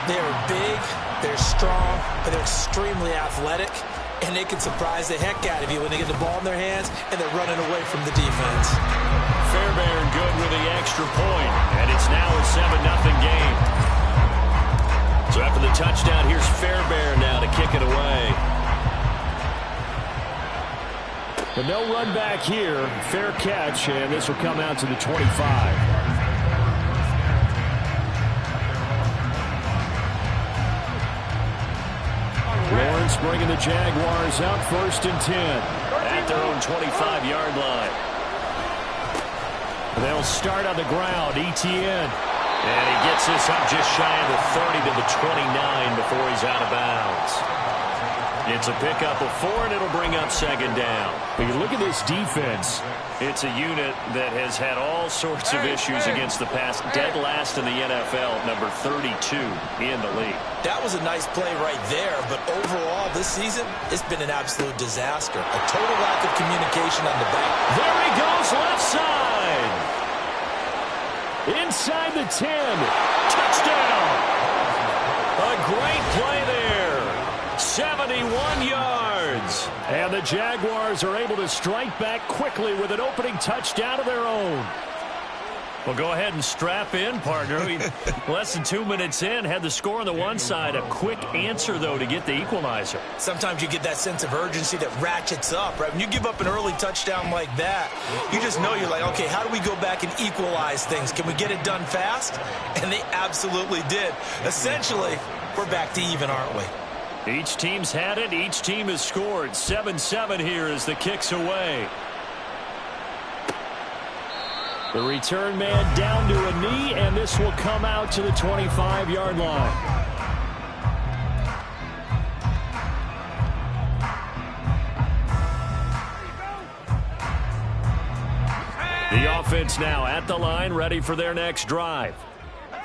They're big, they're strong, but they're extremely athletic, and they can surprise the heck out of you when they get the ball in their hands and they're running away from the defense. Fairbairn good with the extra point, and it's now a 7-0 game. So after the touchdown, here's Fairbairn now to kick it away. But no run back here. Fair catch, and this will come out to the 25. Lawrence bringing the Jaguars out 1st and 10 at their own 25-yard line. They'll start on the ground. Etienne. And he gets this up just shy of the 30 to the 29 before he's out of bounds. It's a pickup of 4, and it'll bring up 2nd down. But you look at this defense. It's a unit that has had all sorts of issues against the pass. Dead last in the NFL, number 32 in the league. That was a nice play right there, but overall this season, it's been an absolute disaster. A total lack of communication on the back. There he goes, left side. Inside the 10. Touchdown. A great play there. 71 yards. And the Jaguars are able to strike back quickly with an opening touchdown of their own. Well, go ahead and strap in, partner. Less than 2 minutes in, had the score on the one side. A quick answer, though, to get the equalizer. Sometimes you get that sense of urgency that ratchets up, right? When you give up an early touchdown like that, you just know you're like, okay, how do we go back and equalize things? Can we get it done fast? And they absolutely did. Essentially, we're back to even, aren't we? Each team's had it. Each team has scored. 7-7 here as the kick's away. The return man down to a knee, and this will come out to the 25-yard line. The offense now at the line, ready for their next drive.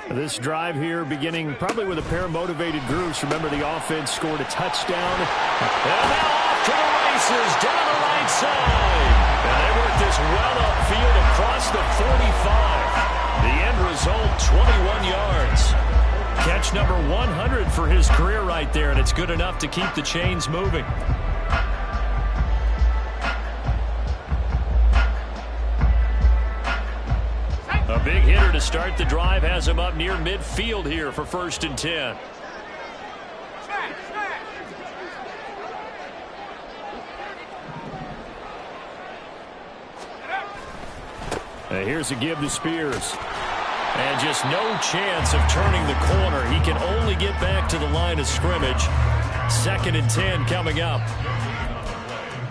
This drive here beginning probably with a pair of motivated groups. Remember, the offense scored a touchdown. And now off to the races, down the right side. And they work this well upfield across the 45. The end result, 21 yards. Catch number 100 for his career right there, and it's good enough to keep the chains moving. A big hitter to start the drive has him up near midfield here for 1st and 10. Here's a give to Spears. And just no chance of turning the corner. He can only get back to the line of scrimmage. 2nd and 10 coming up.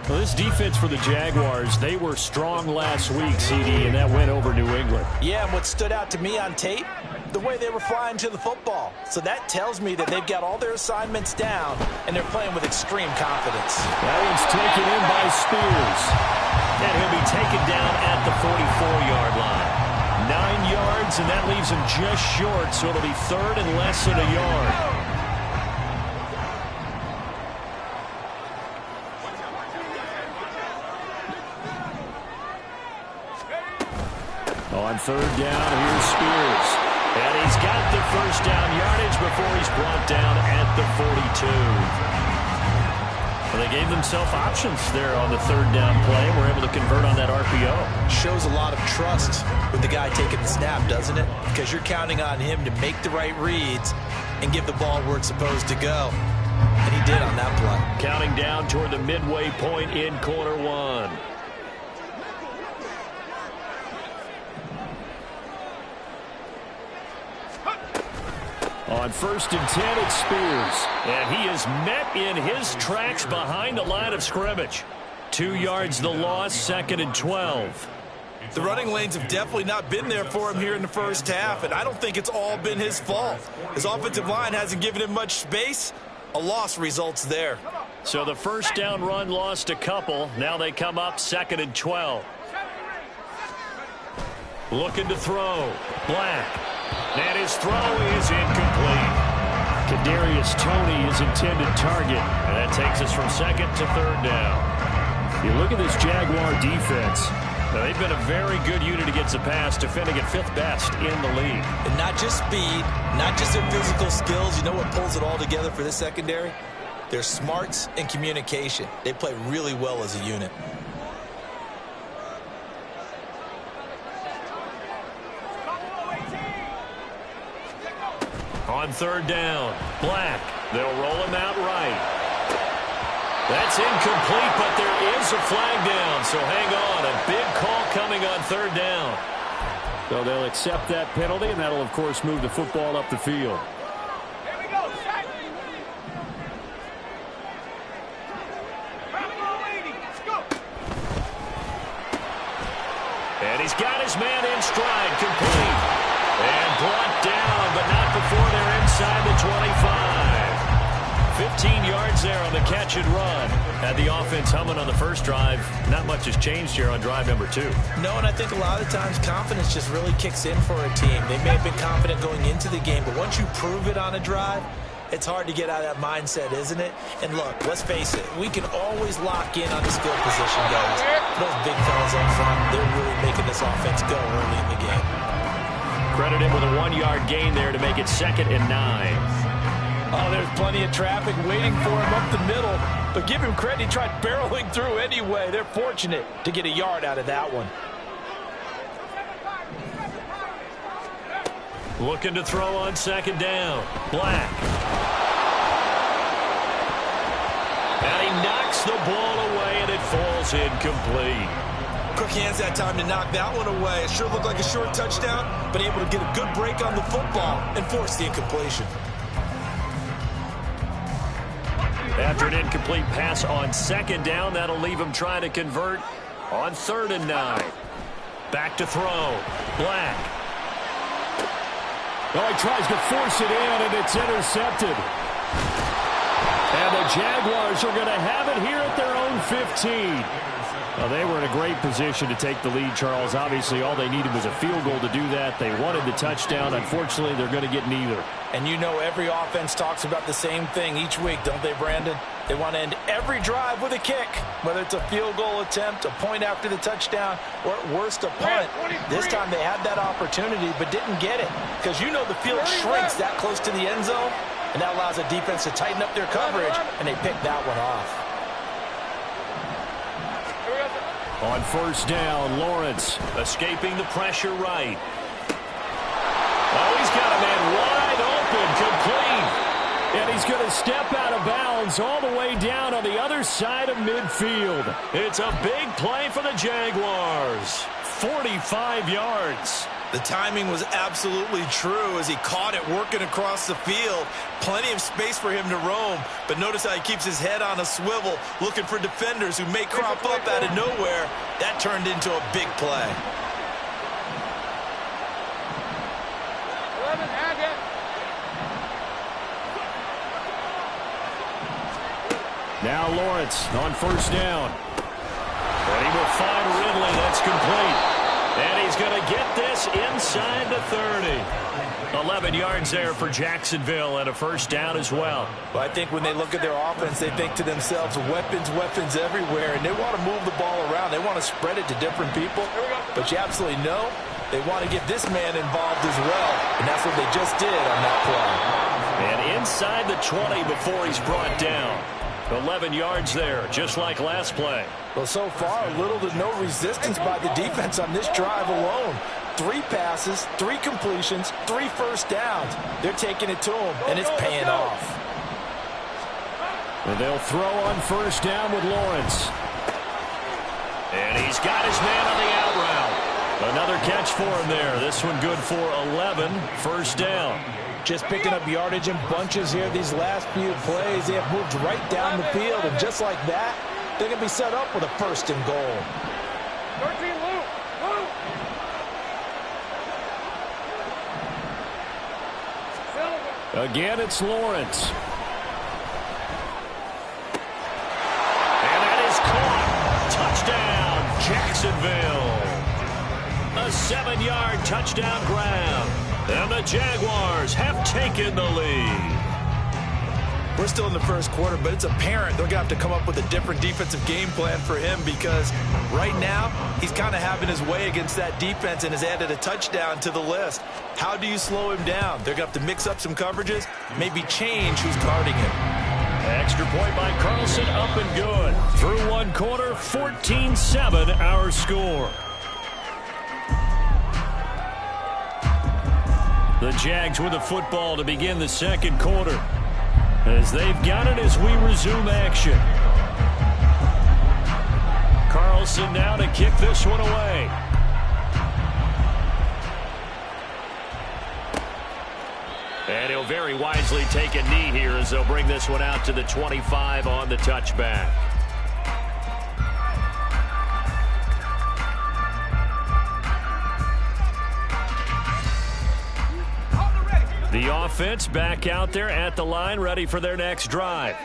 Well, this defense for the Jaguars, they were strong last week, CD, and that went over New England. Yeah, and what stood out to me on tape, the way they were flying to the football. So that tells me that they've got all their assignments down, and they're playing with extreme confidence. That one's taken in by Spears. And he'll be taken down at the 44-yard line. 9 yards, and that leaves him just short, so it'll be 3rd and less than a yard. On 3rd down, here's Spears. And he's got the 1st down yardage before he's brought down at the 42. Well, they gave themselves options there on the 3rd down play. We're able to convert on that RPO. Shows a lot of trust with the guy taking the snap, doesn't it? Because you're counting on him to make the right reads and give the ball where it's supposed to go. And he did on that play. Counting down toward the midway point in quarter 1. On 1st and 10, it's Spears. And he is met in his tracks behind the line of scrimmage. 2 yards the loss, 2nd and 12. The running lanes have definitely not been there for him here in the first half, and I don't think it's all been his fault. His offensive line hasn't given him much space. A loss results there. So the 1st down run lost a couple. Now they come up 2nd and 12. Looking to throw. Black. And his throw is incomplete. Kadarius Toney is intended target. And that takes us from 2nd to 3rd down. You look at this Jaguar defense. Now, they've been a very good unit against the pass, defending at 5th best in the league. And not just speed, not just their physical skills. You know what pulls it all together for this secondary? Their smarts and communication. They play really well as a unit. On 3rd down, Black. They'll roll him out right. That's incomplete, but there is a flag down, so hang on. A big call coming on 3rd down. So they'll accept that penalty, and that'll, of course, move the football up the field. Here we go, set. Let's go. And he's got his man in stride, complete. And brought down, but not before they're inside the 25. 15 yards there on the catch and run. Had the offense humming on the first drive. Not much has changed here on drive number 2. No, and I think a lot of times confidence just really kicks in for a team. They may have been confident going into the game, but once you prove it on a drive, it's hard to get out of that mindset, isn't it? And look, let's face it, we can always lock in on the skill position, guys. Those big fellas up front, they're really making this offense go early in the game. Credit him with a 1-yard gain there to make it 2nd and 9. Oh, there's plenty of traffic waiting for him up the middle. But give him credit, he tried barreling through anyway. They're fortunate to get a yard out of that one. Looking to throw on 2nd down. Black. And he knocks the ball away, and it falls incomplete. Quick hands that time to knock that one away. It sure looked like a short touchdown, but able to get a good break on the football and force the incompletion. After an incomplete pass on 2nd down, that'll leave him trying to convert on 3rd and 9. Back to throw. Black. Oh, he tries to force it in, and it's intercepted. And the Jaguars are going to have it here at their own 15. Well, they were in a great position to take the lead, Charles. Obviously, all they needed was a field goal to do that. They wanted the touchdown. Unfortunately, they're going to get neither. And you know every offense talks about the same thing each week, don't they, Brandon? They want to end every drive with a kick, whether it's a field goal attempt, a point after the touchdown, or at worst a punt. This time they had that opportunity but didn't get it because you know the field shrinks that close to the end zone, and that allows the defense to tighten up their coverage, and they picked that one off. On 1st down, Lawrence escaping the pressure right. Oh, he's got a man wide open, complete. And he's going to step out of bounds all the way down on the other side of midfield. It's a big play for the Jaguars. 45 yards. The timing was absolutely true as he caught it working across the field. Plenty of space for him to roam, but notice how he keeps his head on a swivel looking for defenders who may crop up out of nowhere. That turned into a big play. Now Lawrence on 1st down. And he will find Ridley. That's complete. And he's going to get this inside the 30. 11 yards there for Jacksonville and a 1st down as well. Well, I think when they look at their offense, they think to themselves, weapons, weapons everywhere, and they want to move the ball around. They want to spread it to different people. But you absolutely know they want to get this man involved as well, and that's what they just did on that play. And inside the 20 before he's brought down. 11 yards there, just like last play. Well, so far, little to no resistance by the defense on this drive alone. 3 passes, 3 completions, 3 first downs. They're taking it to him, and it's paying off. And they'll throw on 1st down with Lawrence. And he's got his man on the out route. Another catch for him there. This one good for 11, 1st down. Just picking up yardage in bunches here these last few plays. They have moved right down the field, and just like that, they're going to be set up with a 1st and goal. 13, Luke. Again, it's Lawrence. And that is caught. Touchdown, Jacksonville. A 7-yard touchdown grab. And the Jaguars have taken the lead. We're still in the first quarter, but it's apparent they're going to have to come up with a different defensive game plan for him because right now he's kind of having his way against that defense and has added a touchdown to the list. How do you slow him down? They're going to have to mix up some coverages, maybe change who's guarding him. Extra point by Carlson, up and good. Through one quarter, 14-7 our score. The Jags with the football to begin the second quarter, as they've got it as we resume action. Carlson now to kick this one away. And he'll very wisely take a knee here as they'll bring this one out to the 25 on the touchback. The offense back out there at the line, ready for their next drive.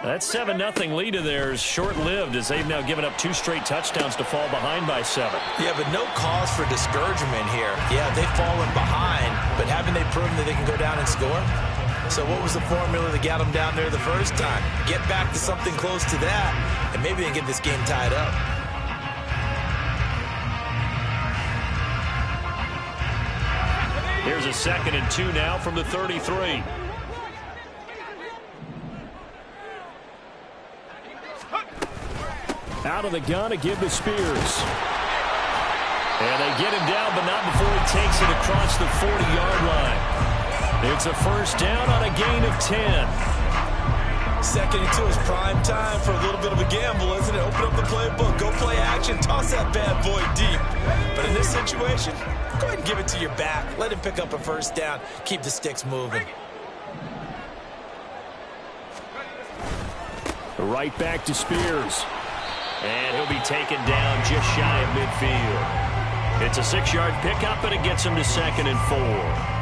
That 7-0 lead of theirs short-lived as they've now given up 2 straight touchdowns to fall behind by 7. Yeah, but no cause for discouragement here. Yeah, they've fallen behind, but haven't they proven that they can go down and score? So what was the formula that got them down there the first time? Get back to something close to that, and maybe they can get this game tied up. Here's a 2nd and 2 now from the 33. Out of the gun to give to Spears. And they get him down, but not before he takes it across the 40-yard line. It's a first down on a gain of 10. 2nd and 2 is prime time for a little bit of a gamble, isn't it? Open up the playbook, go play action, toss that bad boy deep. But in this situation, go ahead and give it to your back. Let him pick up a first down. Keep the sticks moving. Right back to Spears. And he'll be taken down just shy of midfield. It's a 6-yard pickup, and it gets him to 2nd and 4.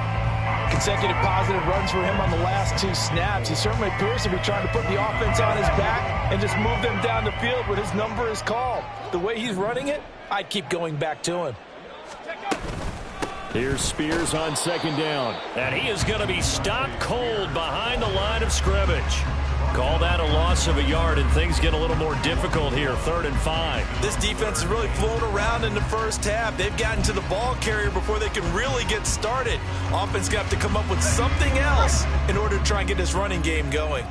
Consecutive positive runs for him on the last 2 snaps. He certainly appears to be trying to put the offense on his back and just move them down the field when his number is called. The way he's running it, I'd keep going back to him. Here's Spears on 2nd down. And he is going to be stopped cold behind the line of scrimmage. Call that a loss of a yard, and things get a little more difficult here, 3rd and 5. This defense has really flown around in the first half. They've gotten to the ball carrier before they can really get started. Offense got to come up with something else in order to try and get this running game going.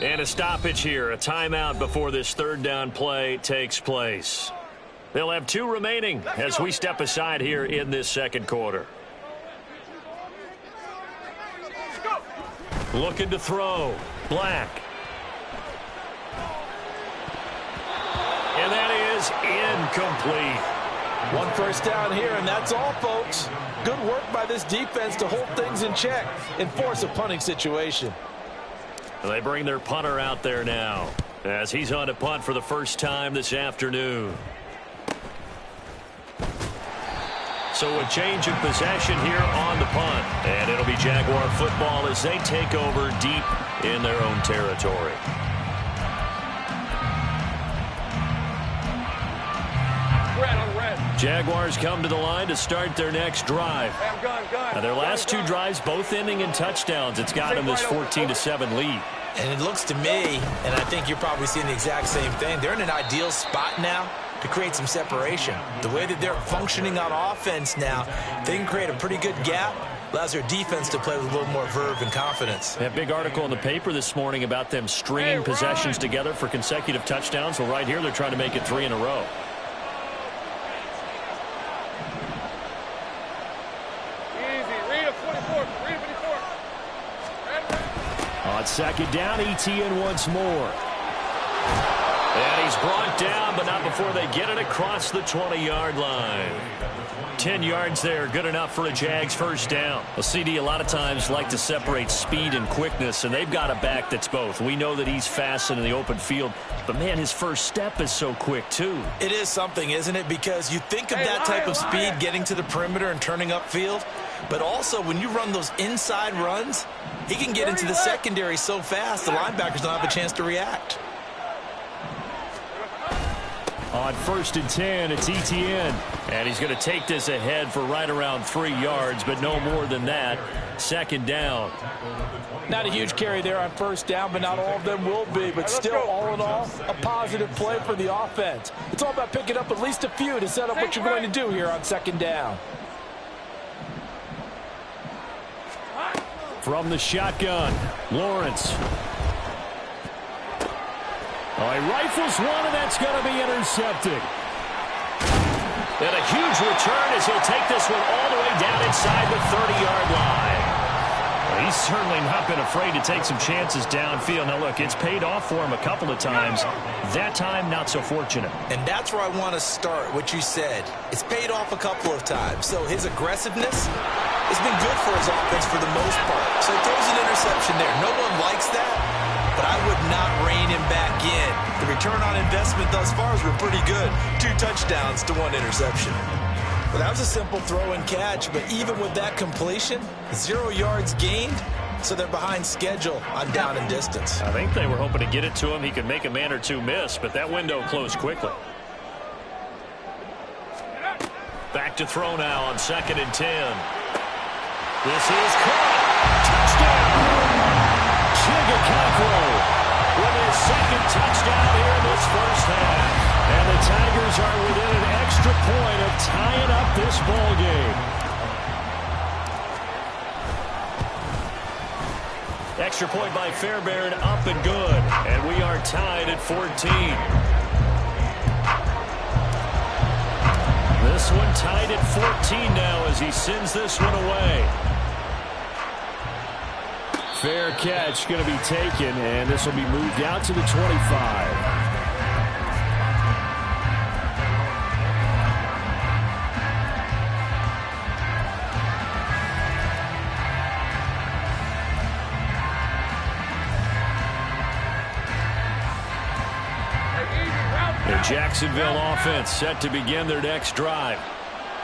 And a stoppage here, a timeout before this 3rd down play takes place. They'll have 2 remaining as we step aside here in this second quarter. Looking to throw. Black. And that is incomplete. 1 first down here, and that's all, folks. Good work by this defense to hold things in check and force a punting situation. They bring their punter out there now as he's on to punt for the first time this afternoon. So a change of possession here on the punt. And it'll be Jaguar football as they take over deep in their own territory. Jaguars come to the line to start their next drive. Now their last 2 drives both ending in touchdowns. It's got them this 14-7 lead. And it looks to me, and I think you're probably seeing the exact same thing, they're in an ideal spot now to create some separation. The way that they're functioning on offense now, they can create a pretty good gap. Allows their defense to play with a little more verve and confidence. That big article in the paper this morning about them stringing possessions together for consecutive touchdowns. Well, right here they're trying to make it 3 in a row. On 2nd down, ETN once more. And he's brought down, but not before they get it across the 20-yard line. 10 yards there, good enough for a Jags first down. Well, CD a lot of times like to separate speed and quickness, and they've got a back that's both. We know that he's fast in the open field, but, man, his first step is so quick, too. It is something, isn't it? Because you think of that type of speed getting to the perimeter and turning upfield, but also when you run those inside runs, He can get into the secondary so fast, the linebackers don't have a chance to react. On 1st and 10, it's Etienne. And he's going to take this ahead for right around 3 yards, but no more than that. 2nd down. Not a huge carry there on 1st down, but not all of them will be. But still, all in all, a positive play for the offense. It's all about picking up at least a few to set up what you're going to do here on 2nd down. From the shotgun, Lawrence. Oh, he rifles one, and that's going to be intercepted. And a huge return as he'll take this one all the way down inside the 30-yard line. Well, he's certainly not been afraid to take some chances downfield. Now, look, it's paid off for him a couple of times. That time, not so fortunate. And that's where I want to start, what you said. It's paid off a couple of times. So his aggressiveness has been good for his offense for the most part. So he throws an interception there. No one likes that, but I would not rein him back in. The return on investment thus far has been pretty good. 2 touchdowns to 1 interception. Well, that was a simple throw and catch, but even with that completion, 0 yards gained, so they're behind schedule on down and distance. I think they were hoping to get it to him. He could make a man or two miss, but that window closed quickly. Back to throw now on 2nd and 10. This is caught. Touchdown! Chigacaco with his 2nd touchdown here in this 1st half. And the Tigers are within an extra point of tying up this ball game. Extra point by Fairbairn, up and good. And we are tied at 14. This one tied at 14 now as he sends this one away. Fair catch going to be taken, and this will be moved out to the 25. The Jacksonville offense set to begin their next drive.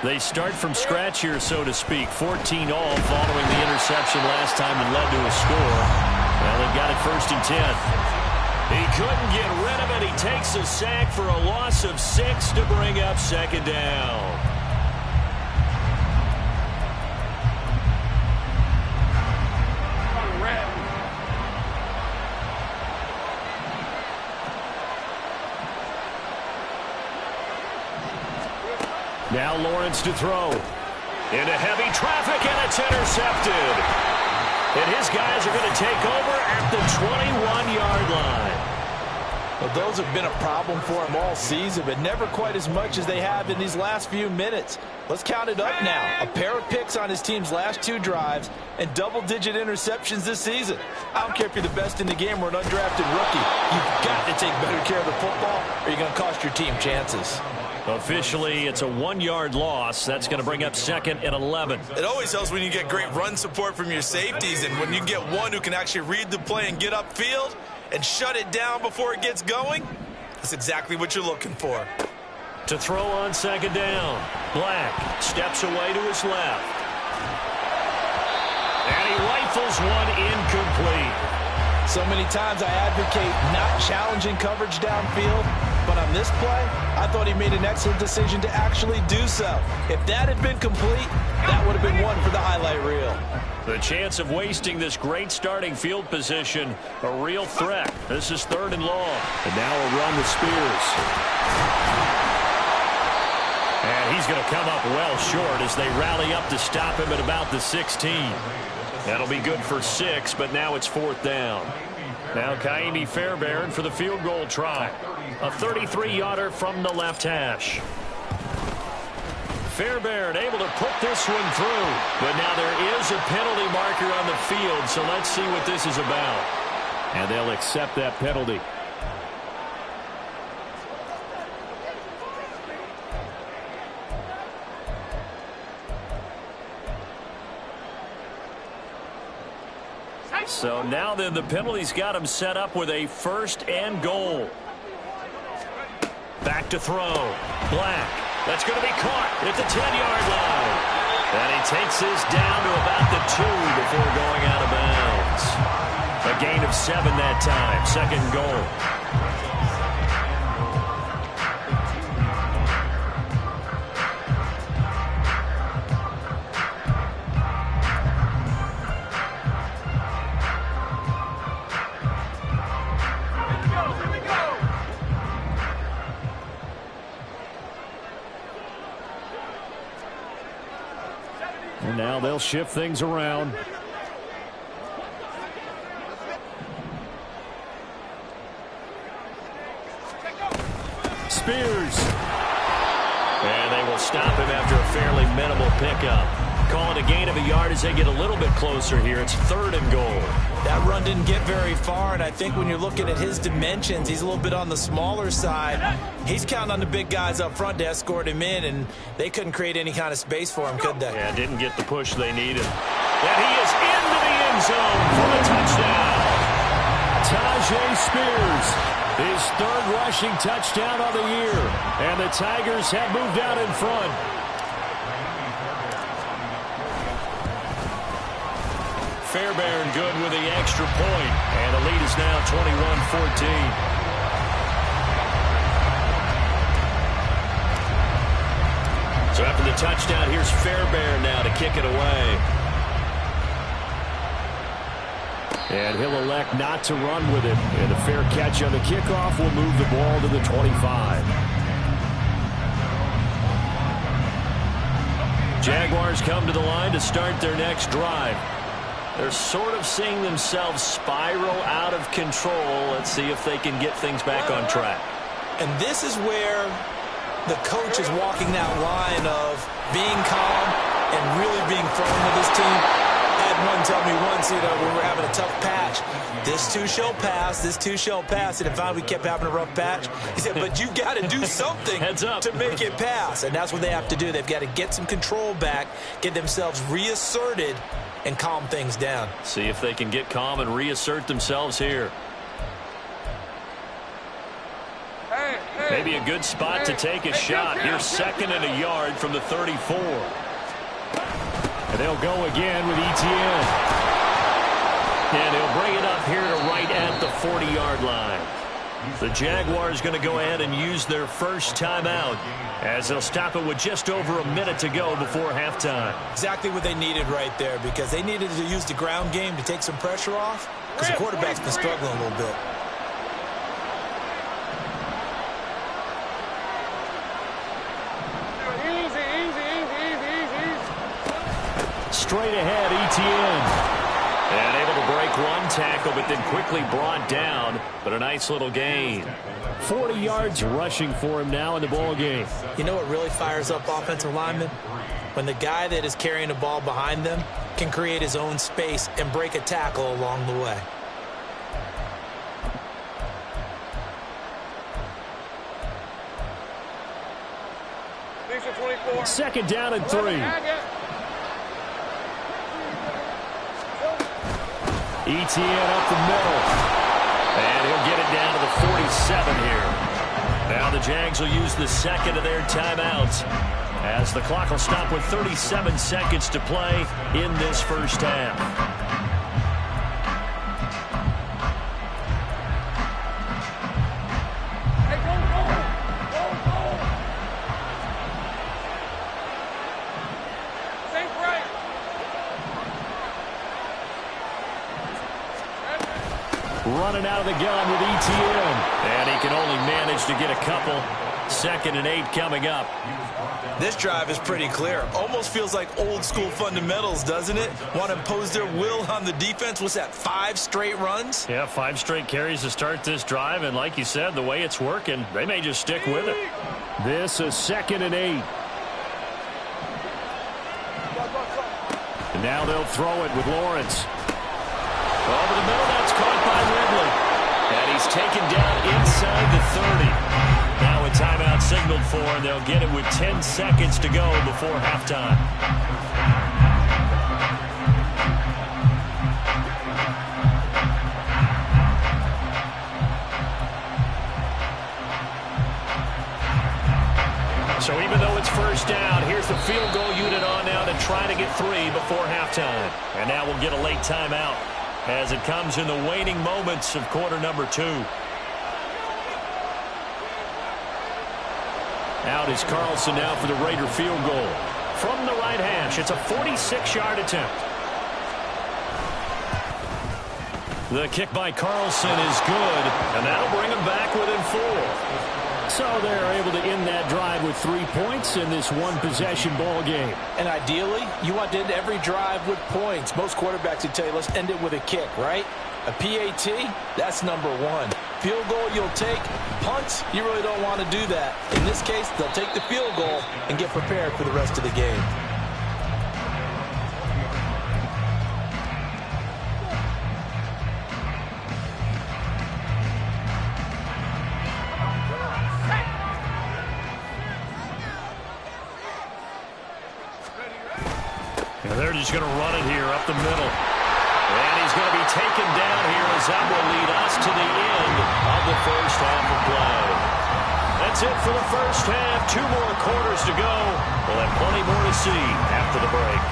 They start from scratch here, so to speak. 14 all following the interception last time and led to a score. Well, they've got it 1st and 10. He couldn't get rid of it. He takes a sack for a loss of 6 to bring up 2nd down. Now Lawrence to throw. Into heavy traffic, and it's intercepted. And his guys are going to take over at the 21-yard line. Well, those have been a problem for him all season, but never quite as much as they have in these last few minutes. Let's count it up now. A pair of picks on his team's last 2 drives and double-digit interceptions this season. I don't care if you're the best in the game or an undrafted rookie. You've got to take better care of the football or you're going to cost your team chances. Officially, it's a 1-yard loss. That's going to bring up 2nd and 11. It always helps when you get great run support from your safeties, and when you get one who can actually read the play and get upfield and shut it down before it gets going, that's exactly what you're looking for. To throw on 2nd down, Black steps away to his left. And he rifles one incomplete. So many times I advocate not challenging coverage downfield, but on this play, I thought he made an excellent decision to actually do so. If that had been complete, that would have been one for the highlight reel. The chance of wasting this great starting field position, a real threat. This is 3rd and long. And now a run with Spears. And he's going to come up well short as they rally up to stop him at about the 16. That'll be good for 6, but now it's 4th down. Now Kaimi Fairbairn for the field goal try. A 33-yarder from the left hash. Fairbairn able to put this one through. But now there is a penalty marker on the field, so let's see what this is about. And they'll accept that penalty. So now then the penalty's got him set up with a 1st and goal. Back to throw. Black. That's going to be caught at the 10-yard line. And he takes this down to about the 2 before going out of bounds. of 7 that time. Second goal. And now they'll shift things around. Spears. And they will stop him after a fairly minimal pickup. Call it a gain of a yard as they get a little bit closer here. It's 3rd and goal. That run didn't get very far, and I think when you're looking at his dimensions, he's a little bit on the smaller side. He's counting on the big guys up front to escort him in, and they couldn't create any kind of space for him, could they? Yeah, didn't get the push they needed. And he is into the end zone for a touchdown. Tajay Spears, his 3rd rushing touchdown of the year. And the Tigers have moved out in front. Fairbairn good with the extra point. And the lead is now 21-14. So after the touchdown, here's Fairbairn now to kick it away. And he'll elect not to run with it. And the fair catch on the kickoff will move the ball to the 25. Jaguars come to the line to start their next drive. They're sort of seeing themselves spiral out of control. Let's see if they can get things back on track. And this is where the coach is walking that line of being calm and really being firm with his team. I had one tell me once, we were having a tough patch. This too shall pass, this too shall pass. And if finally we kept having a rough patch, he said, but you've got to do something to make it pass. And that's what they have to do. They've got to get some control back, get themselves reasserted, and calm things down. See if they can get calm and reassert themselves here. Maybe a good spot to take a shot. Here's 2nd and a yard from the 34. And they'll go again with Etienne. And he'll bring it up here to right at the 40-yard line. The Jaguars going to go ahead and use their first timeout as they'll stop it with just over a minute to go before halftime. Exactly what they needed right there, because they needed to use the ground game to take some pressure off, because the quarterback's been struggling a little bit. Straight ahead, Etienne. And able to break one tackle, but then quickly brought down. But a nice little gain. 40 yards rushing for him now in the ball game. You know what really fires up offensive linemen? When the guy that is carrying the ball behind them can create his own space and break a tackle along the way. Second down and 3. Etienne up the middle. And he'll get it down to the 47 here. Now the Jags will use the second of their timeouts as the clock will stop with 37 seconds to play in this first half. Running out of the gun with Etienne. And he can only manage to get a couple. 2nd and 8 coming up. This drive is pretty clear. Almost feels like old school fundamentals, doesn't it? Want to impose their will on the defense. What's that, 5 straight runs? Yeah, 5 straight carries to start this drive. And like you said, the way it's working, they may just stick with it. This is 2nd and 8. And now they'll throw it with Lawrence. Over the middle, that's caught by Ridley. And he's taken down inside the 30. Now a timeout signaled for, and they'll get it with 10 seconds to go before halftime. So even though it's first down, here's the field goal unit on now to try to get 3 before halftime. And now we'll get a late timeout. as it comes in the waning moments of quarter number 2. Out is Carlson now for the Raider field goal. From the right hash, it's a 46-yard attempt. The kick by Carlson is good, and that'll bring him back within 4. So they're able to end that drive with 3 points in this one-possession ball game. And ideally, you want to end every drive with points. Most quarterbacks would tell you, let's end it with a kick, right? A PAT, that's number 1. Field goal you'll take. Punts, you really don't want to do that. In this case, they'll take the field goal and get prepared for the rest of the game. And they're just going to run it here up the middle. And he's going to be taken down here as that will lead us to the end of the first half of play. That's it for the first half. 2 more quarters to go. We'll have plenty more to see after the break.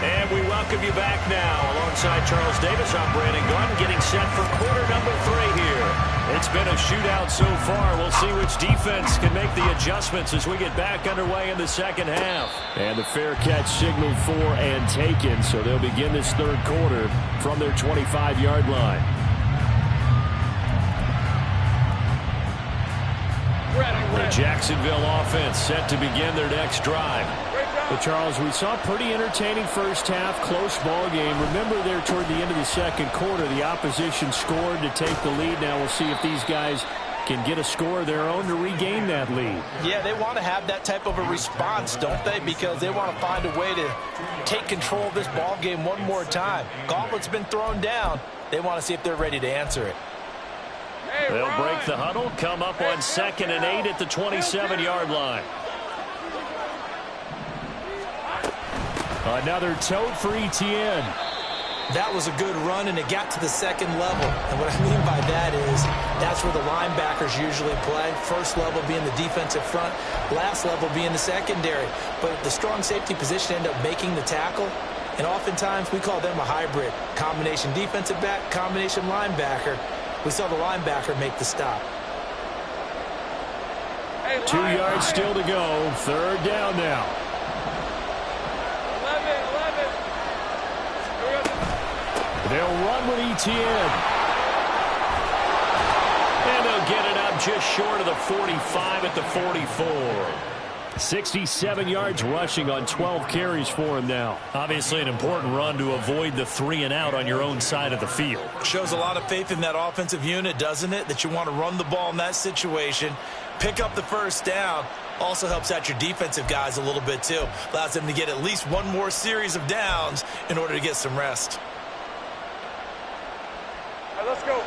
And we welcome you back now. Alongside Charles Davis, I'm Brandon Gunn, getting set for quarter number 3 here. It's been a shootout so far. We'll see which defense can make the adjustments as we get back underway in the second half. And the fair catch signaled for and taken, so they'll begin this third quarter from their 25-yard line. The Jacksonville offense set to begin their next drive. But Charles, we saw a pretty entertaining first half, close ball game. Remember there toward the end of the second quarter, the opposition scored to take the lead. Now we'll see if these guys can get a score of their own to regain that lead. Yeah, they want to have that type of a response, don't they? Because they want to find a way to take control of this ball game one more time. Gauntlet's been thrown down. They want to see if they're ready to answer it. They'll break the huddle, come up on 2nd and 8 at the 27-yard line. Another tote for Etienne. That was a good run, and it got to the second level. And what I mean by that is that's where the linebackers usually play. First level being the defensive front, last level being the secondary. But the strong safety position ended up making the tackle, and oftentimes we call them a hybrid. Combination defensive back, combination linebacker. We saw the linebacker make the stop. 2 yards still to go. Third down now. They'll run with Etienne. And they'll get it up just short of the 45 at the 44. 67 yards rushing on 12 carries for him now. Obviously an important run to avoid the 3 and out on your own side of the field. Shows a lot of faith in that offensive unit, doesn't it? That you want to run the ball in that situation. Pick up the first down. Also helps out your defensive guys a little bit too. Allows them to get at least one more series of downs in order to get some rest. All right, let's go.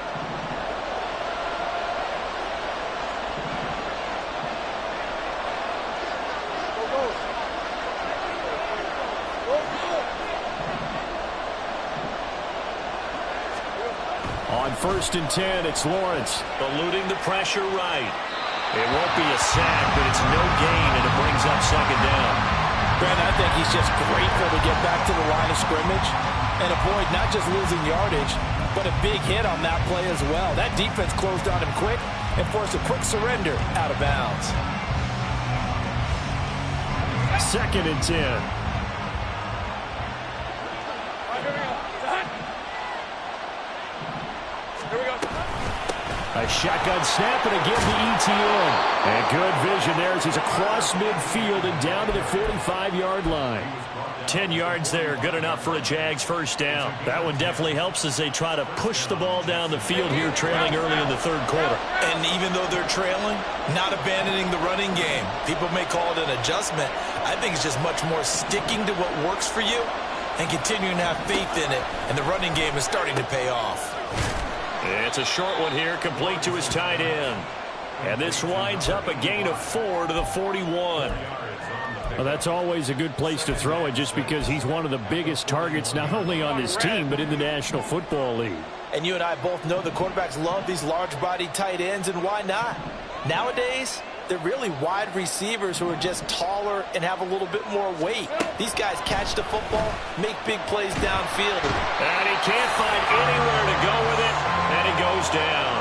On 1st and 10, it's Lawrence. Eluding the pressure right. It won't be a sack, but it's no gain, and it brings up 2nd down. Brandon, I think he's just grateful to get back to the line of scrimmage and avoid not just losing yardage, but a big hit on that play as well. That defense closed on him quick and forced a quick surrender out of bounds. 2nd and 10. A shotgun snap and again to Etienne. And good vision there as he's across midfield and down to the 45-yard line. 10 yards there, good enough for a Jags first down. That one definitely helps as they try to push the ball down the field here, trailing early in the third quarter. And even though they're trailing, not abandoning the running game. People may call it an adjustment. I think it's just much more sticking to what works for you and continuing to have faith in it. And the running game is starting to pay off. It's a short one here, complete to his tight end. And this winds up a gain of 4 to the 41. Well, that's always a good place to throw it just because he's one of the biggest targets not only on this team but in the National Football League. And you and I both know the quarterbacks love these large-bodied tight ends, and why not? Nowadays, they're really wide receivers who are just taller and have a little bit more weight. These guys catch the football, make big plays downfield. And he can't find anywhere to go with it, and he goes down.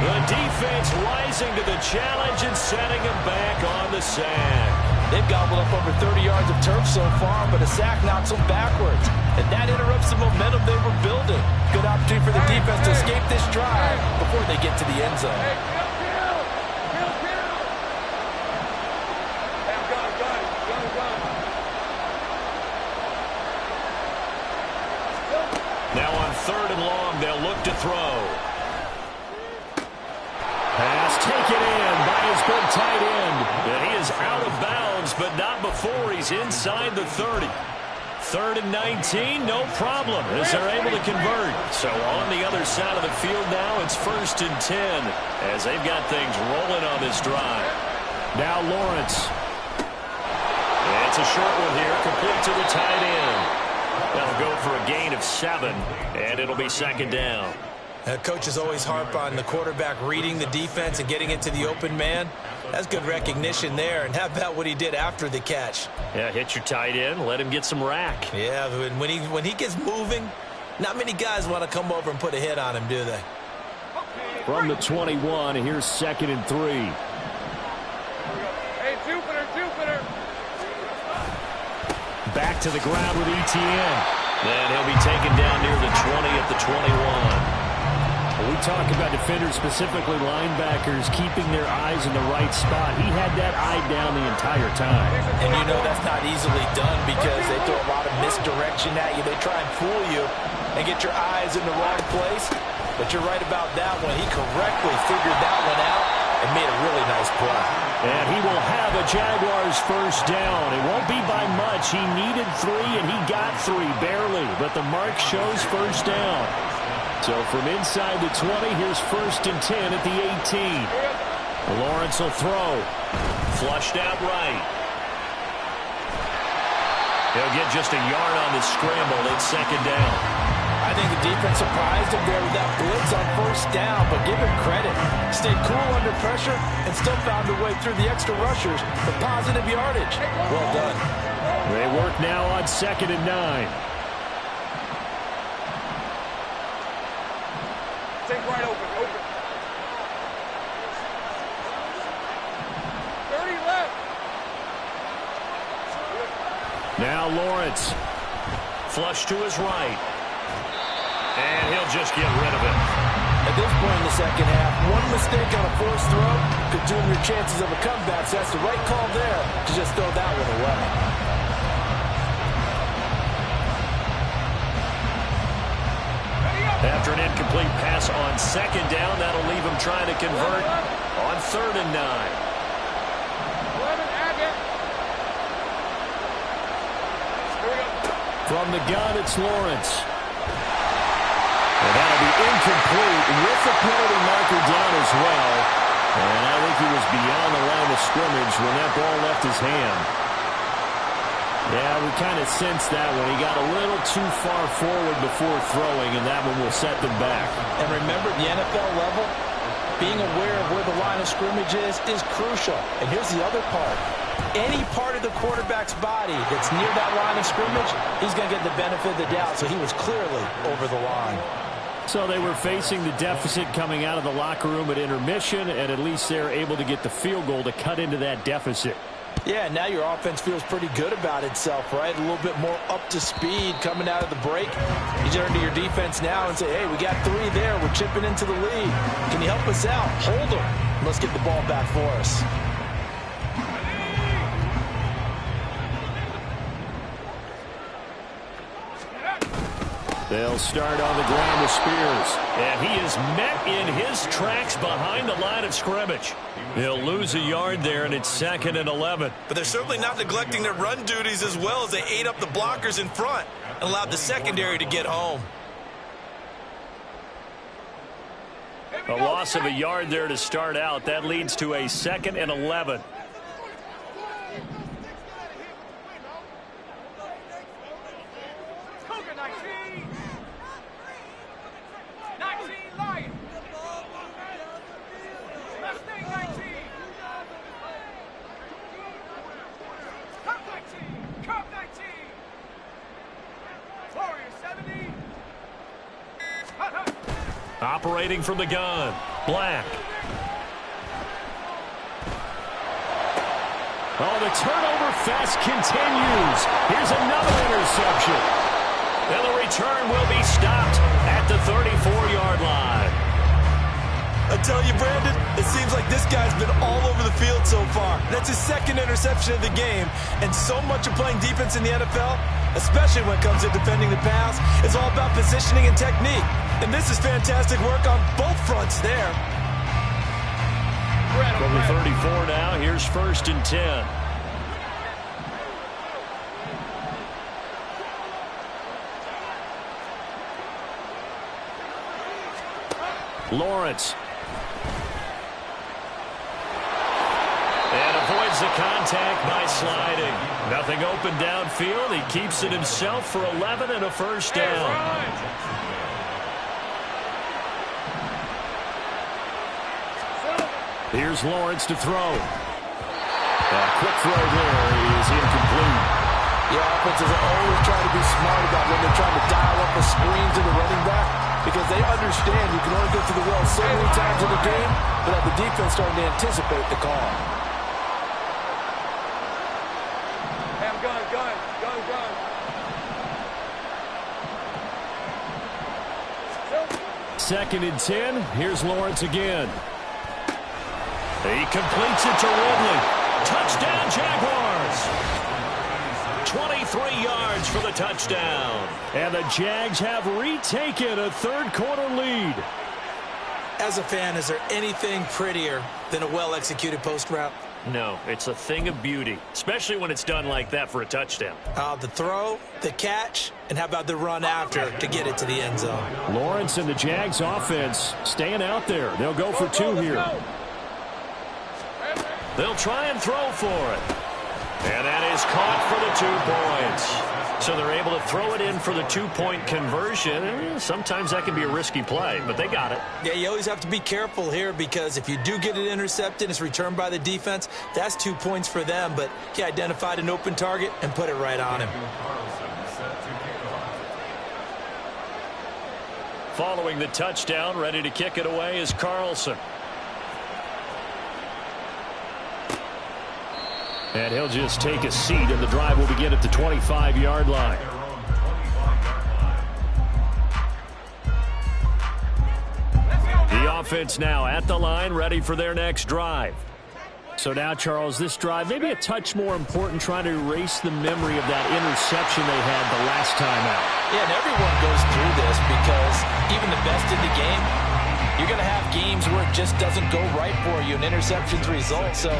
The defense rising to the challenge and setting him back on the sack. They've gobbled up over 30 yards of turf so far, but a sack knocks them backwards. And that interrupts the momentum they were building. Good opportunity for the defense to escape this drive before they get to the end zone. Now on 3rd and long, they'll look to throw. Pass taken in by his big tight end. And he is out of bounds, but not before he's inside the 30. 3rd and 19, no problem, as they're able to convert. So on the other side of the field now, it's 1st and 10, as they've got things rolling on this drive. Now Lawrence. It's a short one here, complete to the tight end. That'll go for a gain of 7, and it'll be 2nd down. Coaches always harp on the quarterback reading the defense and getting it to the open man. That's good recognition there. And how about what he did after the catch? Yeah, hit your tight end, let him get some rack. Yeah, when he gets moving, not many guys want to come over and put a hit on him, do they? From the 21, here's 2nd and 3. Hey, Jupiter. Back to the ground with Etienne. Then he'll be taken down near the 20 at the 21. We talk about defenders, specifically linebackers, keeping their eyes in the right spot. He had that eye down the entire time. And you know that's not easily done because they throw a lot of misdirection at you. They try and fool you and get your eyes in the wrong place. But you're right about that one. He correctly figured that one out and made a really nice play. And he will have a Jaguars 1st down. It won't be by much. He needed 3, and he got 3, barely. But the mark shows 1st down. So from inside the 20, here's 1st and 10 at the 18. Lawrence will throw. Flushed out right. He'll get just a yard on the scramble. It's 2nd down. I think the defense surprised him there with that blitz on 1st down, but give him credit. Stayed cool under pressure and still found a way through the extra rushers for positive yardage. Well done. They work now on 2nd and 9. Take right open. 30 left. Now Lawrence. Flush to his right. And he'll just get rid of it. At this point in the 2nd half, one mistake on a forced throw could doom your chances of a comeback. So that's the right call there to just throw that one away. After an incomplete pass on 2nd down, that'll leave him trying to convert on 3rd and 9. 11, Agate. Here we go. From the gun, it's Lawrence. And that'll be incomplete with the penalty marker down as well. And I think he was beyond the line of scrimmage when that ball left his hand. Yeah, we kind of sensed that when he got a little too far forward before throwing, and that one will set them back. And remember, the NFL level, being aware of where the line of scrimmage is crucial. And here's the other part. Any part of the quarterback's body that's near that line of scrimmage, he's going to get the benefit of the doubt. So he was clearly over the line. So they were facing the deficit coming out of the locker room at intermission, and at least they're able to get the field goal to cut into that deficit. Yeah, now your offense feels pretty good about itself, right? A little bit more up to speed coming out of the break. You turn to your defense now and say, hey, we got 3 there. We're chipping into the lead. Can you help us out? Hold them. Let's get the ball back for us. They'll start on the ground with Spears. And he is met in his tracks behind the line of scrimmage. He'll lose a yard there, and it's 2nd and 11. But they're certainly not neglecting their run duties as well as they ate up the blockers in front and allowed the secondary to get home. A loss of a yard there to start out. That leads to a 2nd and 11. operating from the gun. Black. Oh, the turnover fest continues. Here's another interception. And the return will be stopped at the 34-yard line. I tell you, Brandon, it seems like this guy's been all over the field so far. That's his second interception of the game. And so much of playing defense in the NFL, especially when it comes to defending the pass, is all about positioning and technique. And this is fantastic work on both fronts there. From the 34 now, here's 1st and 10. Lawrence. And avoids the contact by sliding. Nothing open downfield. He keeps it himself for 11 and a first down. Here's Lawrence to throw. A quick throw there is incomplete. Yeah, offenses are always trying to be smart about when they're trying to dial up a screen to the running back, because they understand you can only go to the well so many times in the game, but have the defense starting to anticipate the call. Hey, I'm gun. 2nd and 10. Here's Lawrence again. He completes it to Ridley. Touchdown, Jaguars. 23 yards for the touchdown. And the Jags have retaken a third-quarter lead. As a fan, is there anything prettier than a well-executed post route? No, it's a thing of beauty, especially when it's done like that for a touchdown. The throw, the catch, and how about the run after to get it to the end zone? Lawrence and the Jags offense staying out there. They'll go for 2 here. They'll try and throw for it. And that is caught for the 2 points. So they're able to throw it in for the 2-point conversion. Sometimes that can be a risky play, but they got it. Yeah, you always have to be careful here, because if you do get it intercepted, it's returned by the defense, that's 2 points for them. But he identified an open target and put it right on him. Following the touchdown, ready to kick it away is Carlson. And he'll just take a seat, and the drive will begin at the 25-yard line. The offense now at the line, ready for their next drive. So now, Charles, this drive maybe a touch more important, trying to erase the memory of that interception they had the last time out. Yeah, and everyone goes through this, because even the best in the game, you're going to have games where it just doesn't go right for you, and interceptions result. So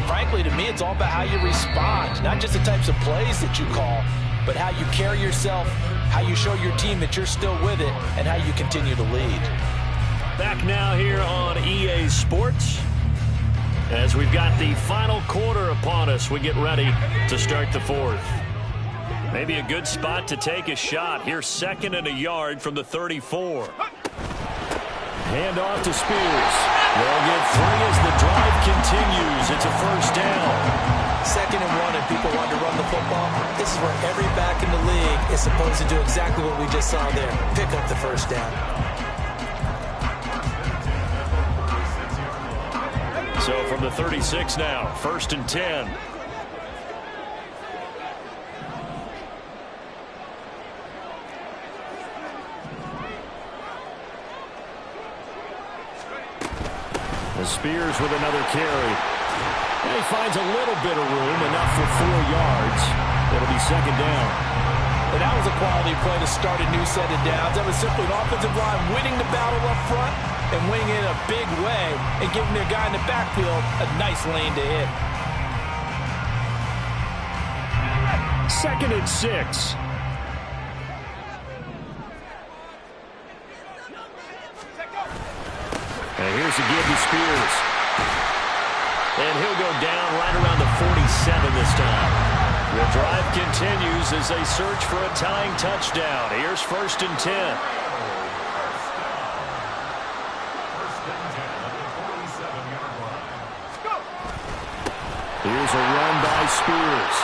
frankly, to me, it's all about how you respond, not just the types of plays that you call, but how you carry yourself, how you show your team that you're still with it, and how you continue to lead. Back now here on EA Sports, as we've got the final quarter upon us, we get ready to start the 4th. Maybe a good spot to take a shot. Here's 2nd and a yard from the 34. Hand off to Spears. They'll get 3 as the drive continues. It's a first down. 2nd and 1, and people want to run the football. This is where every back in the league is supposed to do exactly what we just saw there. Pick up the first down. So from the 36 now, 1st and 10. Spears with another carry. And he finds a little bit of room, enough for 4 yards. It'll be 2nd down. And that was a quality play to start a new set of downs. That was simply an offensive line winning the battle up front and winning it in a big way and giving their guy in the backfield a nice lane to hit. 2nd and 6. And here's a give to Spears. And he'll go down right around the 47 this time. The drive continues as they search for a tying touchdown. Here's 1st and 10. Here's a run by Spears.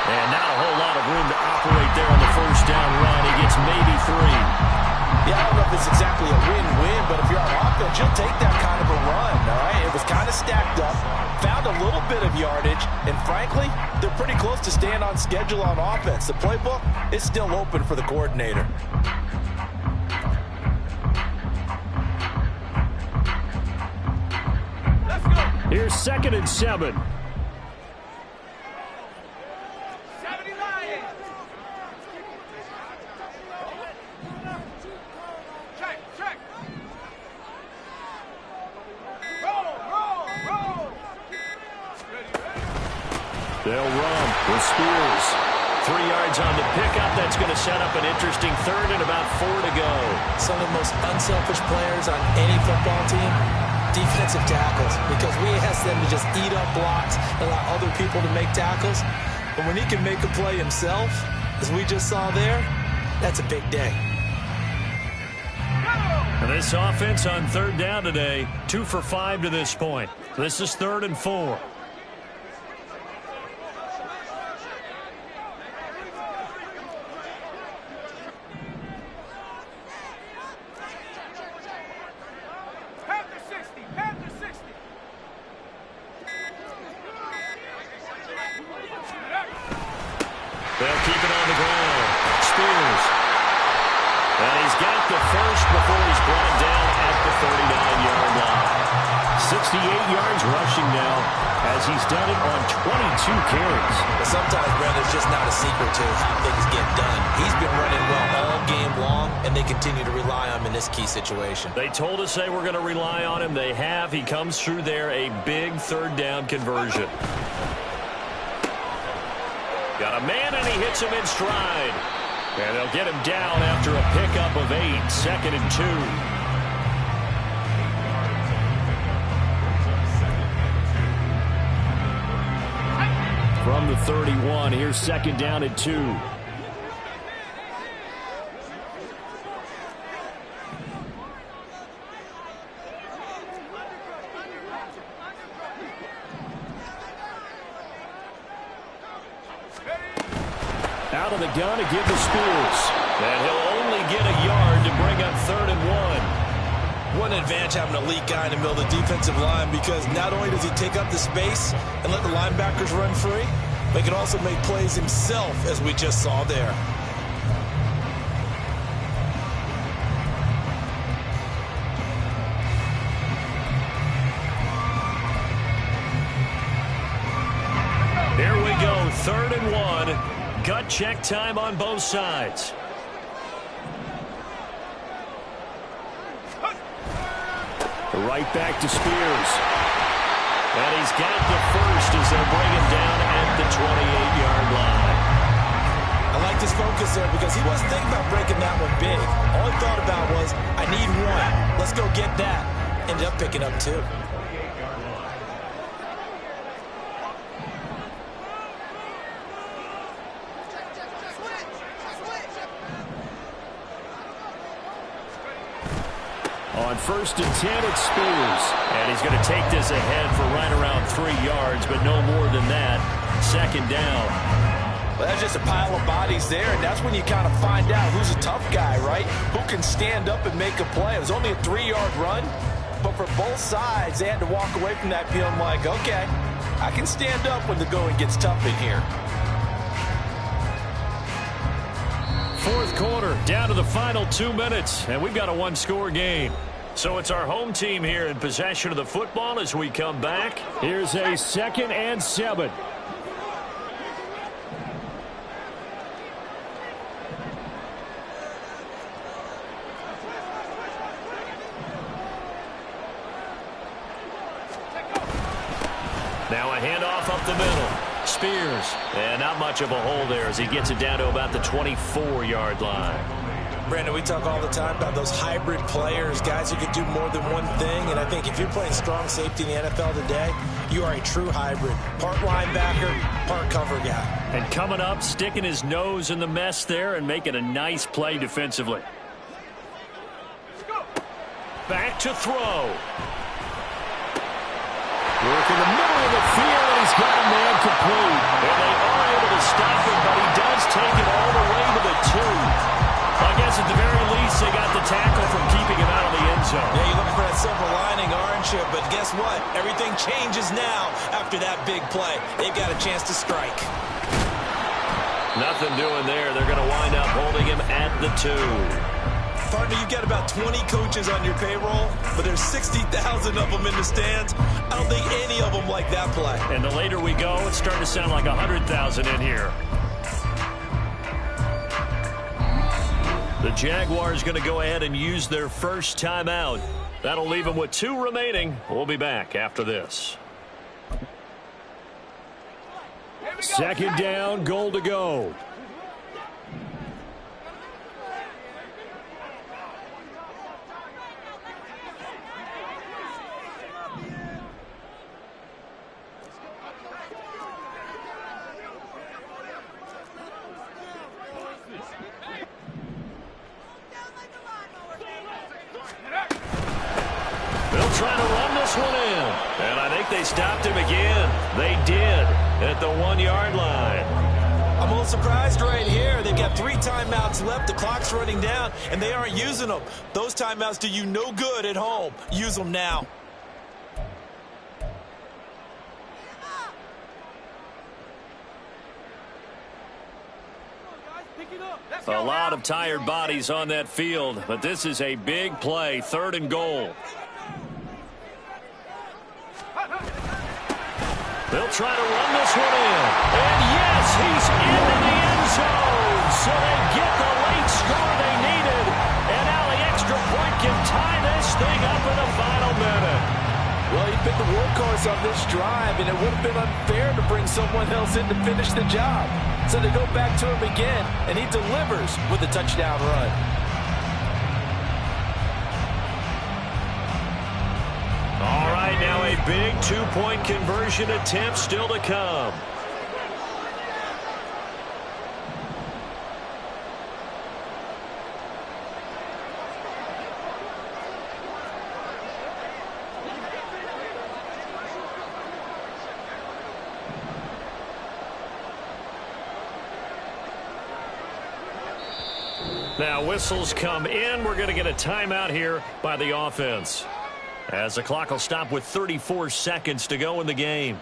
And not a whole lot of room to operate there on the first down run. He gets maybe 3. Yeah, I don't know if it's exactly a win-win, but if you're on offense, you'll take that kind of a run, all right? It was kind of stacked up, found a little bit of yardage, and frankly, they're pretty close to staying on schedule on offense. The playbook is still open for the coordinator. Let's go. Here's 2nd and 7. They'll run with Spears. 3 yards on the pickup. That's going to set up an interesting third and about 4 to go. Some of the most unselfish players on any football team, defensive tackles, because we ask them to just eat up blocks, allow other people to make tackles. But when he can make a play himself, as we just saw there, that's a big day. And this offense on 3rd down today, 2 for 5 to this point. This is 3rd and 4. They'll keep it on the ground. Spears. And he's got the first before he's brought down at the 39-yard line. 68 yards rushing now as he's done it on 22 carries. But sometimes, Brandon, it's just not a secret to how things get done. He's been running well all game long, and they continue to rely on him in this key situation. They told us they were going to rely on him. They have. He comes through there, a big 3rd down conversion. Got a man, and he hits him in stride. And they'll get him down after a pickup of 8, 2nd and 2. From the 31, here's 2nd down and 2. Out of the gun to give to Spears. And he'll only get a yard to bring up 3rd and 1. What an advantage having an elite guy in the middle of the defensive line, because not only does he take up the space and let the linebackers run free, but he can also make plays himself, as we just saw there. Here we go, 3rd and 1. Gut check time on both sides. Right back to Spears. And he's got the first as they'll bring him down at the 28-yard line. I like his focus there because he wasn't thinking about breaking that one big. All he thought about was, I need 1. Let's go get that. Ended up picking up 2. On 1st and 10, it's Spears. And he's going to take this ahead for right around 3 yards, but no more than that. 2nd down. Well, that's just a pile of bodies there, and that's when you kind of find out who's a tough guy, right? Who can stand up and make a play. It was only a 3-yard run, but for both sides, they had to walk away from that feeling like, okay, I can stand up when the going gets tough in here. 4th quarter, down to the final 2 minutes, and we've got a 1-score game. So it's our home team here in possession of the football as we come back. Here's a 2nd and 7. Now a handoff up the middle. Spears. And not much of a hole there as he gets it down to about the 24-yard line. Brandon, we talk all the time about those hybrid players, guys who can do more than one thing. And I think if you're playing strong safety in the NFL today, you are a true hybrid. Part linebacker, part cover guy. And coming up, sticking his nose in the mess there and making a nice play defensively. Back to throw. Work in the middle of the field, and he's got a man complete. And they are able to stop him, but he does take it all the way to the 2. I guess at the very least, least they got the tackle from keeping him out of the end zone. Yeah, you're looking for that silver lining, aren't you? But guess what? Everything changes now after that big play. They've got a chance to strike. Nothing doing there. They're going to wind up holding him at the 2. Partner, you've got about 20 coaches on your payroll, but there's 60,000 of them in the stands. I don't think any of them like that play. And the later we go, it's starting to sound like 100,000 in here. The Jaguars going to go ahead and use their first timeout. That'll leave them with 2 remaining. We'll be back after this. Second down, goal to go. They'll try to run this one in. And I think they stopped him again. They did at the 1-yard line. I'm a little surprised right here. They've got 3 timeouts left. The clock's running down, and they aren't using them. Those timeouts do you no good at home. Use them now. A lot of tired bodies on that field, but this is a big play, 3rd and goal. They'll try to run this one in. And yes, he's into the end zone. So they get the late score they needed. And now the extra point can tie this thing up in the final minute. Well, he's been the workhorse on this drive, and it would have been unfair to bring someone else in to finish the job. So they go back to him again, and he delivers with a touchdown run. All right, now a big 2-point conversion attempt still to come. Now whistles come in. We're going to get a timeout here by the offense, as the clock will stop with 34 seconds to go in the game.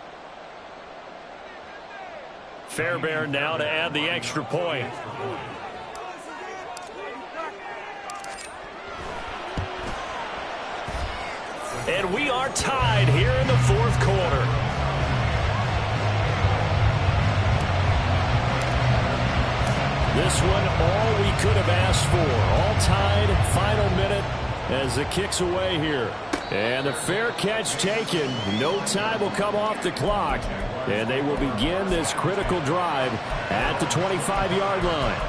Fairbairn now to add the extra point. And we are tied here in the 4th quarter. This one, all we could have asked for. All tied, final minute as the kick's away here. And the fair catch taken. No time will come off the clock. And they will begin this critical drive at the 25-yard line.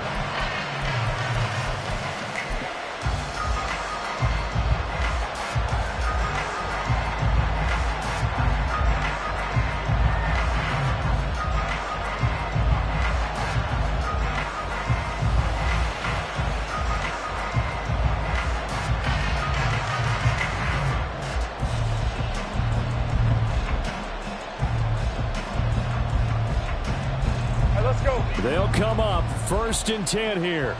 They'll come up 1st and 10 here.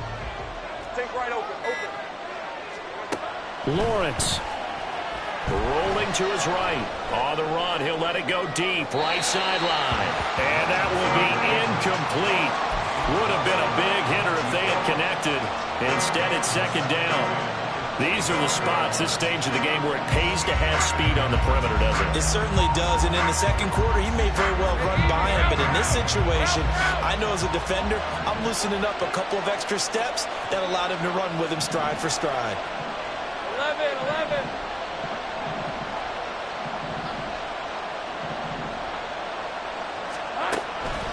Take right open. Lawrence rolling to his right. On the run, he'll let it go deep. Right sideline. And that will be incomplete. Would have been a big hitter if they had connected. Instead, it's 2nd down. These are the spots, this stage of the game, where it pays to have speed on the perimeter, doesn't it? It certainly does, and in the 2nd quarter, he may very well run by him, but in this situation, I know as a defender, I'm loosening up a couple of extra steps that allowed him to run with him stride for stride. 11.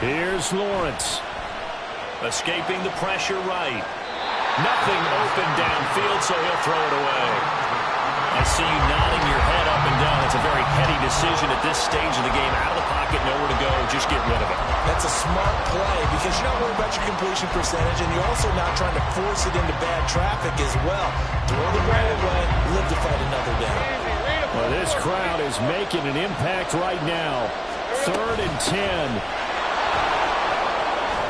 Here's Lawrence. Escaping the pressure right. Nothing open downfield, so he'll throw it away. I see you nodding your head up and down. It's a very heady decision at this stage of the game. Out of the pocket, nowhere to go. Just get rid of it. That's a smart play because you're not worried about your completion percentage, and you're also not trying to force it into bad traffic as well. Throw the ball away, live to fight another down. Well, this crowd is making an impact right now. 3rd and 10.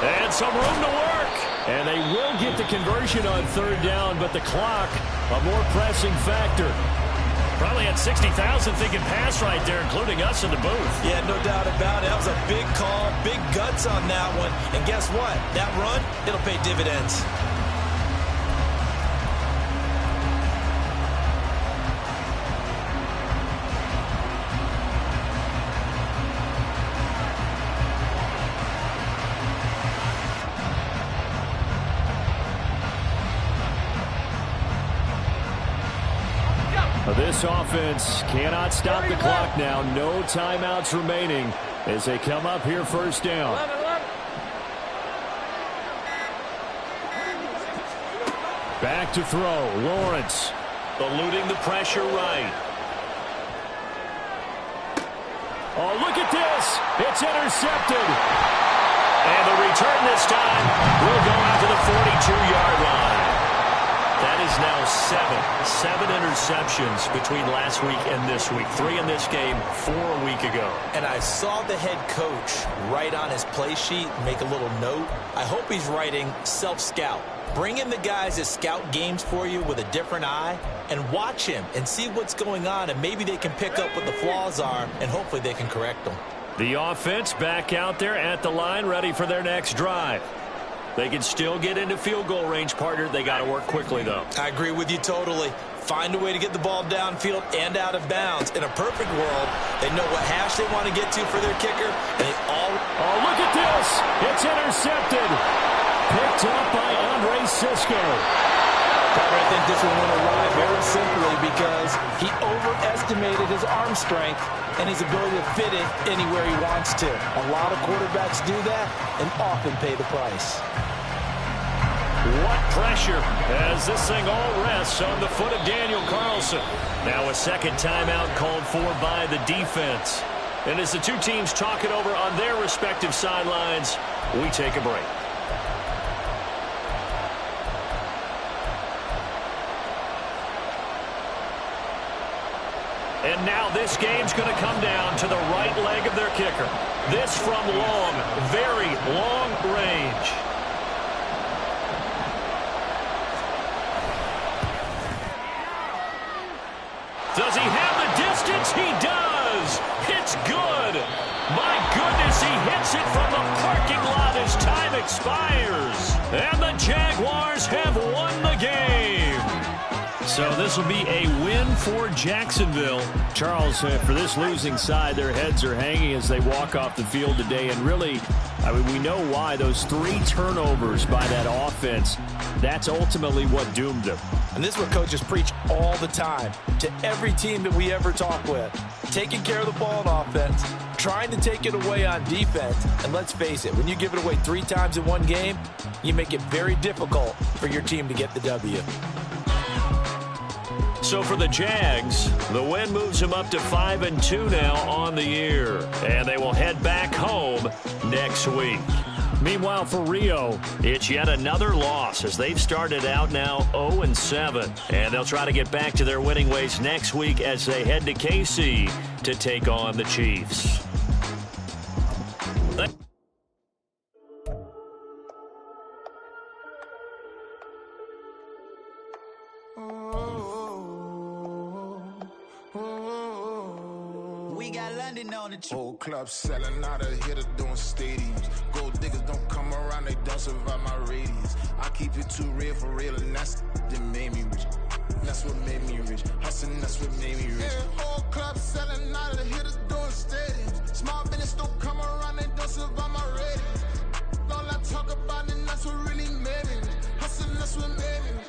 And some room to work. And they will get the conversion on third down, but the clock, a more pressing factor. Probably had 60,000 thinking pass right there, including us in the booth. Yeah, no doubt about it. That was a big call, big guts on that one. And guess what? That run, it'll pay dividends. This offense cannot stop the clock now. No timeouts remaining as they come up here first down. 11. Back to throw. Lawrence eluding the pressure right. Oh, look at this. It's intercepted. And the return this time will go out to the 42-yard line. That is now seven interceptions between last week and this week. 3 in this game, 4 a week ago. And I saw the head coach write on his play sheet, make a little note. I hope he's writing self-scout. Bring in the guys that scout games for you with a different eye and watch him and see what's going on, and maybe they can pick up what the flaws are, and hopefully they can correct them. The offense back out there at the line, ready for their next drive. They can still get into field goal range, partner. They got to work quickly, though. I agree with you totally. Find a way to get the ball downfield and out of bounds. In a perfect world, they know what hash they want to get to for their kicker, and they all... Oh, look at this! It's intercepted! Picked up by Andre Sisco. I think this one went awry very simply because he overestimated his arm strength and his ability to fit it anywhere he wants to. A lot of quarterbacks do that and often pay the price. What pressure as this thing all rests on the foot of Daniel Carlson. Now a second timeout called for by the defense. And as the two teams talk it over on their respective sidelines, we take a break. And now this game's going to come down to the right leg of their kicker. This from long, very long range. Does he have the distance? He does. It's good. My goodness, he hits it from the parking lot as time expires. And the Jaguars have won the game. So this will be a win for Jacksonville. Charles, for this losing side, their heads are hanging as they walk off the field today. And really, I mean, we know why. Those 3 turnovers by that offense, that's ultimately what doomed them. And this is what coaches preach all the time to every team that we ever talk with. Taking care of the ball on offense, trying to take it away on defense. And let's face it, when you give it away 3 times in one game, you make it very difficult for your team to get the W. So for the Jags, the win moves them up to 5-2 now on the year. And they will head back home next week. Meanwhile, for Rio, it's yet another loss as they've started out now 0-7. And they'll try to get back to their winning ways next week as they head to KC to take on the Chiefs. Whole club selling out of here to doing stadiums. Gold diggers don't come around, they don't survive my radius. I keep it too real for real, and that's that made me rich. That's what made me rich. Hustling, that's what made me rich. Yeah, whole club selling out of here to doing stadiums. Small business don't come around, they don't survive my radius. All I talk about, and that's what really made me rich. Hustling, that's what made me rich.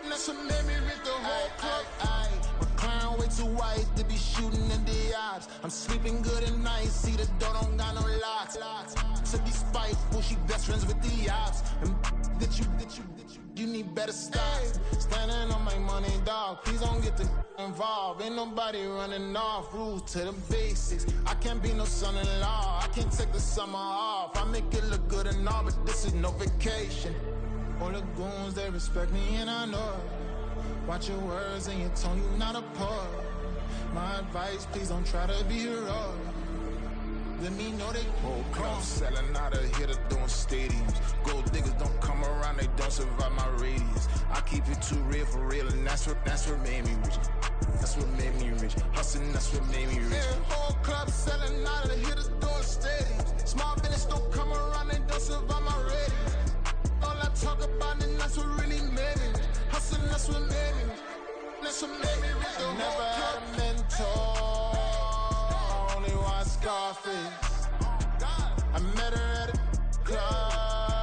That's what made me rich. The whole club. Clown way too white to be shooting in the odds. I'm sleeping good at night, see the door don't got no locks. To be spiteful, she best friends with the ops. And you need better stocks. Standing on my money, dog. Please don't get the involved. Ain't nobody running off. Rules to the basics. I can't be no son-in-law. I can't take the summer off. I make it look good and all, but this is no vacation. All the goons, they respect me and I know it. Watch your words and your tone, you not a poet. My advice, please don't try to be heroic. Let me know they whole club selling out of here to doing stadiums. Gold diggers don't come around, they don't survive my radius. I keep it too real, and that's what made me rich. That's what made me rich. Hustling, that's what made me rich. Yeah, whole club selling out of here to doing stadiums. Small business don't come around, they don't survive my radius. All I talk about, and that's what really made me rich. Hustling, that's what made me rich. That's what made me rich. Never had a mentor. Scarface. I met her